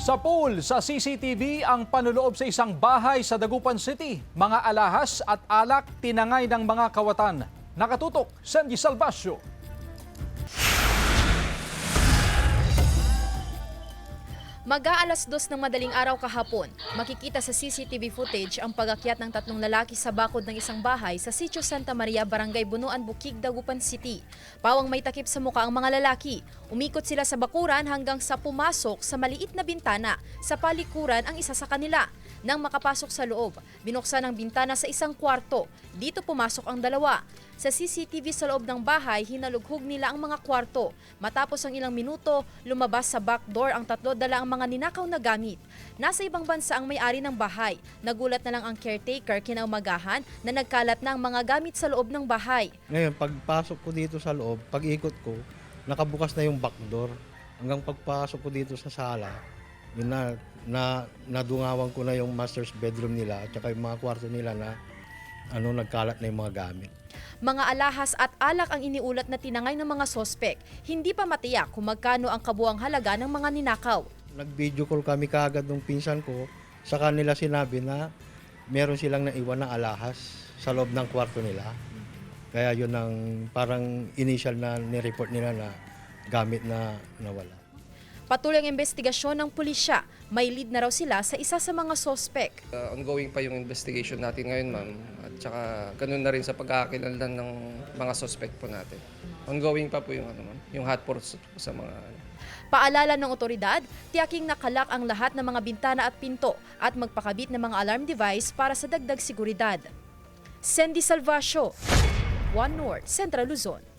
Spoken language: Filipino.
Sa pool sa CCTV ang panuloob sa isang bahay sa Dagupan City. Mga alahas at alak tinangay ng mga kawatan. Nakatutok, Sandy Salvacio. Mag-aalas 2 ng madaling araw kahapon, makikita sa CCTV footage ang pag-akyat ng tatlong lalaki sa bakod ng isang bahay sa Sitio Santa Maria, Barangay Bunuan, Bukid, Dagupan City. Pawang may takip sa mukha ang mga lalaki. Umikot sila sa bakuran hanggang sa pumasok sa maliit na bintana sa palikuran ang isa sa kanila. Nang makapasok sa loob, binuksan ang bintana sa isang kwarto. Dito pumasok ang dalawa. Sa CCTV sa loob ng bahay, hinalughog nila ang mga kwarto. Matapos ang ilang minuto, lumabas sa back door ang tatlo dala ang mga ninakaw na gamit. Nasa ibang bansa ang may-ari ng bahay. Nagulat na lang ang caretaker kinaumagahan na nagkalat na ang mga gamit sa loob ng bahay. Ngayon, pagpasok ko dito sa loob, pag-ikot ko, nakabukas na yung back door. Hanggang pagpasok ko dito sa sala, yun nadungawan ko na yung master's bedroom nila at saka yung mga kwarto nila na nagkalat na yung mga gamit. Mga alahas at alak ang iniulat na tinangay ng mga sospek. Hindi pa matiyak kung magkano ang kabuang halaga ng mga ninakaw. Nag-video call kami kaagad ng pinsan ko. Sa kanila sinabi na meron silang naiwan na alahas sa loob ng kwarto nila. Kaya yun ang parang initial na nireport nila na gamit na nawala. Patuloy ang investigasyon ng pulisya. May lead na raw sila sa isa sa mga sospek. Ongoing pa yung investigation natin ngayon, ma'am. At saka ganun na rin sa pagkakakilanlan ng mga suspect po natin. Ongoing pa po yung, yung hot pursuit sa mga... Paalala ng otoridad, tiyaking nakalak ang lahat ng mga bintana at pinto at magpakabit ng mga alarm device para sa dagdag seguridad. Sandy Salvacio, One North, Central Luzon.